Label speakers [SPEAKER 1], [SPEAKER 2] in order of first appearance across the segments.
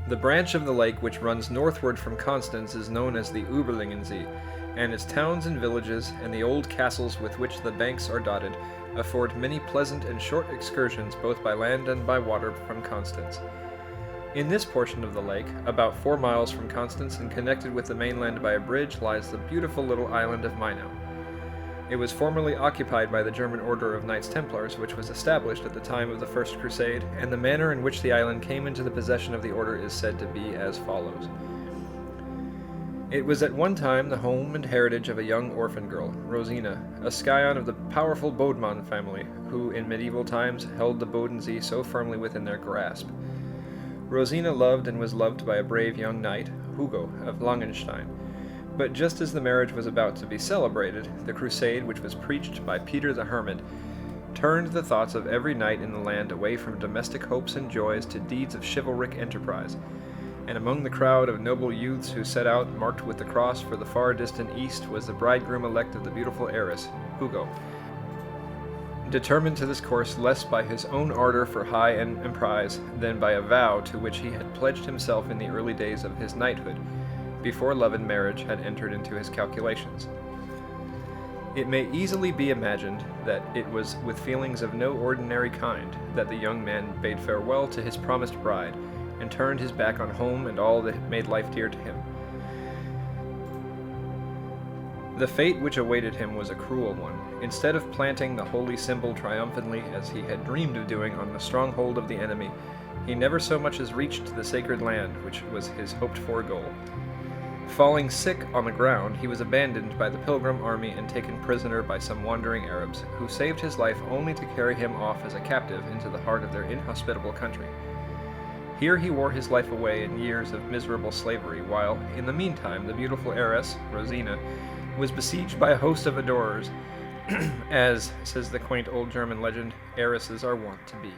[SPEAKER 1] The branch of the lake which runs northward from Constance is known as the Überlingensee, and its towns and villages, and the old castles with which the banks are dotted, afford many pleasant and short excursions both by land and by water from Constance. In this portion of the lake, about 4 miles from Constance and connected with the mainland by a bridge, lies the beautiful little island of Mainau. It was formerly occupied by the German order of Knights Templars, which was established at the time of the First Crusade, and the manner in which the island came into the possession of the order is said to be as follows. It was at one time the home and heritage of a young orphan girl, Rosina, a scion of the powerful Bodman family, who in medieval times held the Bodensee so firmly within their grasp. Rosina loved and was loved by a brave young knight, Hugo of Langenstein. But just as the marriage was about to be celebrated, the crusade which was preached by Peter the Hermit turned the thoughts of every knight in the land away from domestic hopes and joys to deeds of chivalric enterprise. And among the crowd of noble youths who set out, marked with the cross for the far distant east, was the bridegroom-elect of the beautiful heiress, Hugo. Determined to this course less by his own ardor for high emprise than by a vow to which he had pledged himself in the early days of his knighthood, before love and marriage had entered into his calculations. It may easily be imagined that it was with feelings of no ordinary kind that the young man bade farewell to his promised bride, and turned his back on home and all that made life dear to him. The fate which awaited him was a cruel one. Instead of planting the holy symbol triumphantly as he had dreamed of doing on the stronghold of the enemy, he never so much as reached the sacred land which was his hoped-for goal. Falling sick on the ground, he was abandoned by the pilgrim army and taken prisoner by some wandering Arabs, who saved his life only to carry him off as a captive into the heart of their inhospitable country. Here he wore his life away in years of miserable slavery, while, in the meantime, the beautiful heiress, Rosina, was besieged by a host of adorers, as, says the quaint old German legend, heiresses are wont to be.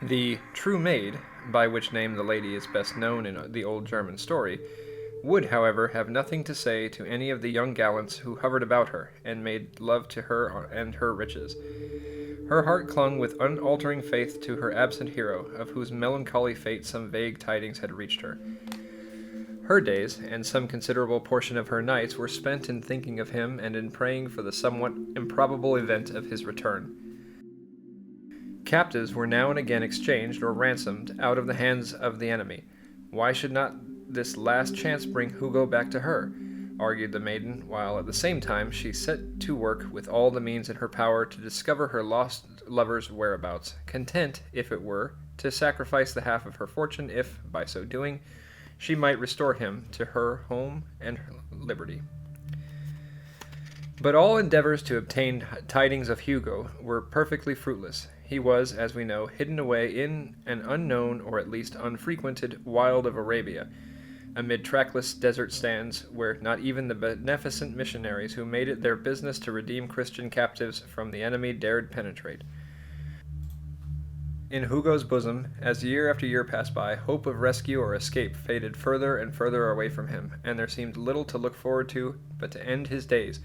[SPEAKER 1] The true maid, by which name the lady is best known in the old German story, would, however, have nothing to say to any of the young gallants who hovered about her, and made love to her and her riches. Her heart clung with unaltering faith to her absent hero, of whose melancholy fate some vague tidings had reached her. Her days, and some considerable portion of her nights, were spent in thinking of him and in praying for the somewhat improbable event of his return. Captives were now and again exchanged or ransomed out of the hands of the enemy. Why should not this last chance bring Hugo back to her? Argued the maiden, while at the same time she set to work with all the means in her power to discover her lost lover's whereabouts, content, if it were, to sacrifice the half of her fortune if, by so doing, she might restore him to her home and her liberty. But all endeavors to obtain tidings of Hugo were perfectly fruitless. He was, as we know, hidden away in an unknown, or at least unfrequented, wild of Arabia, amid trackless desert sands, where not even the beneficent missionaries who made it their business to redeem Christian captives from the enemy dared penetrate. In Hugo's bosom, as year after year passed by, hope of rescue or escape faded further and further away from him, and there seemed little to look forward to but to end his days,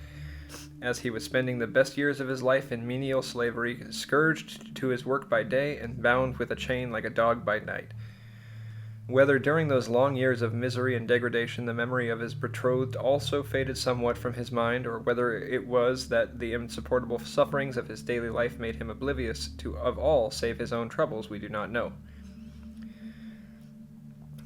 [SPEAKER 1] as he was spending the best years of his life in menial slavery, scourged to his work by day and bound with a chain like a dog by night. Whether during those long years of misery and degradation the memory of his betrothed also faded somewhat from his mind, or whether it was that the insupportable sufferings of his daily life made him oblivious of all save his own troubles, we do not know.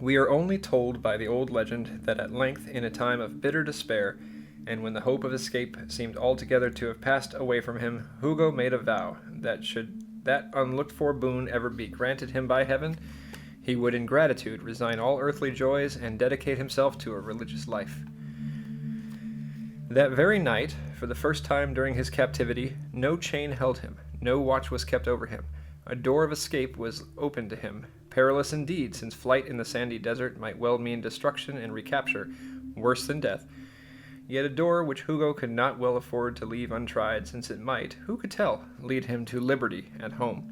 [SPEAKER 1] We are only told by the old legend that at length, in a time of bitter despair, and when the hope of escape seemed altogether to have passed away from him, Hugo made a vow that should that unlooked-for boon ever be granted him by heaven, he would in gratitude resign all earthly joys and dedicate himself to a religious life. That very night, for the first time during his captivity, no chain held him, no watch was kept over him. A door of escape was opened to him, perilous indeed, since flight in the sandy desert might well mean destruction and recapture, worse than death, yet a door which Hugo could not well afford to leave untried, since it might, who could tell, lead him to liberty at home.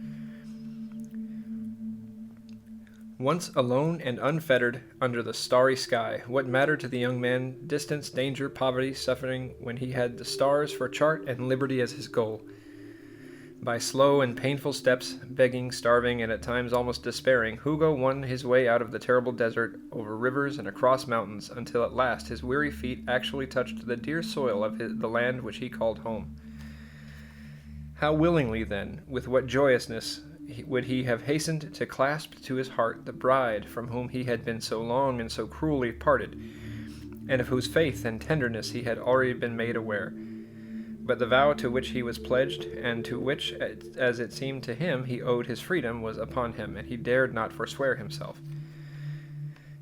[SPEAKER 1] Once alone and unfettered under the starry sky, what mattered to the young man distance, danger, poverty, suffering, when he had the stars for chart and liberty as his goal? By slow and painful steps, begging, starving, and at times almost despairing, Hugo won his way out of the terrible desert, over rivers and across mountains, until at last his weary feet actually touched the dear soil of the land which he called home. How willingly, then, with what joyousness would he have hastened to clasp to his heart the bride from whom he had been so long and so cruelly parted, and of whose faith and tenderness he had already been made aware. But the vow to which he was pledged, and to which, as it seemed to him, he owed his freedom, was upon him, and he dared not forswear himself.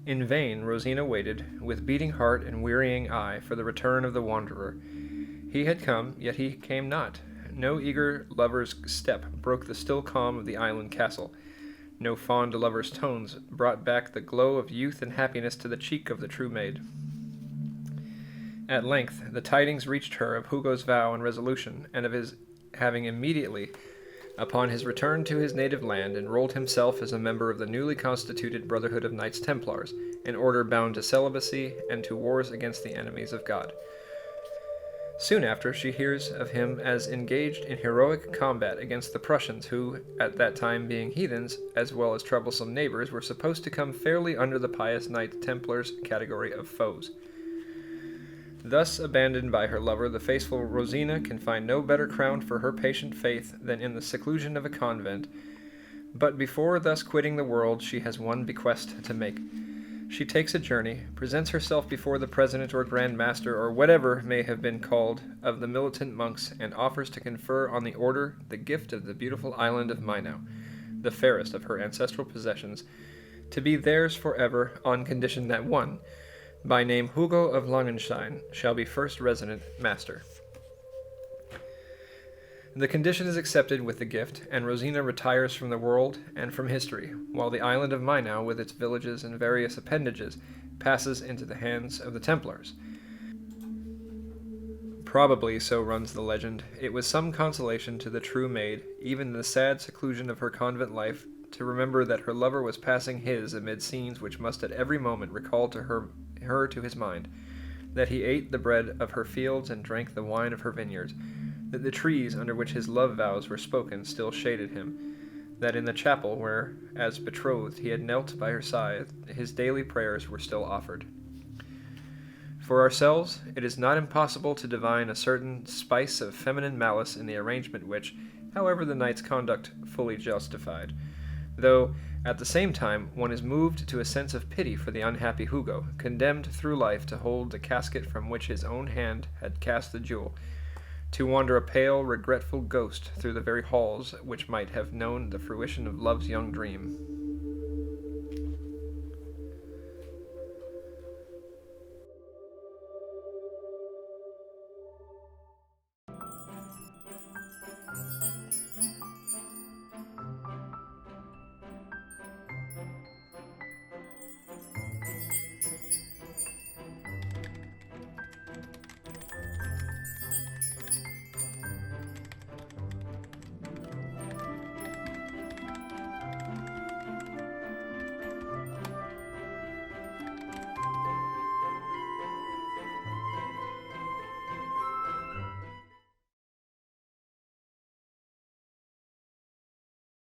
[SPEAKER 1] In vain Rosina waited, with beating heart and wearying eye, for the return of the wanderer. He had come, yet he came not. No eager lover's step broke the still calm of the island castle. No fond lover's tones brought back the glow of youth and happiness to the cheek of the true maid. At length the tidings reached her of Hugo's vow and resolution, and of his having immediately, upon his return to his native land, enrolled himself as a member of the newly constituted Brotherhood of Knights Templars, an order bound to celibacy and to wars against the enemies of God. Soon after, she hears of him as engaged in heroic combat against the Prussians, who, at that time being heathens, as well as troublesome neighbors, were supposed to come fairly under the pious Knights Templars' category of foes. Thus abandoned by her lover, the faithful Rosina can find no better crown for her patient faith than in the seclusion of a convent. But before thus quitting the world, she has one bequest to make. She takes a journey, presents herself before the president or grand master, or whatever may have been called, of the militant monks, and offers to confer on the order the gift of the beautiful island of Mainau, the fairest of her ancestral possessions, to be theirs forever, on condition that one, by name Hugo of Langenstein, shall be first resident master. The condition is accepted with the gift, and Rosina retires from the world and from history, while the island of Mainau, with its villages and various appendages, passes into the hands of the Templars. Probably, so runs the legend, it was some consolation to the true maid, even in the sad seclusion of her convent life, to remember that her lover was passing his amid scenes which must at every moment recall to her to his mind, that he ate the bread of her fields and drank the wine of her vineyards, that the trees under which his love vows were spoken still shaded him, that in the chapel where, as betrothed, he had knelt by her side, his daily prayers were still offered. For ourselves, it is not impossible to divine a certain spice of feminine malice in the arrangement which, however, the knight's conduct fully justified, though, at the same time, one is moved to a sense of pity for the unhappy Hugo, condemned through life to hold the casket from which his own hand had cast the jewel, to wander a pale, regretful ghost through the very halls which might have known the fruition of love's young dream.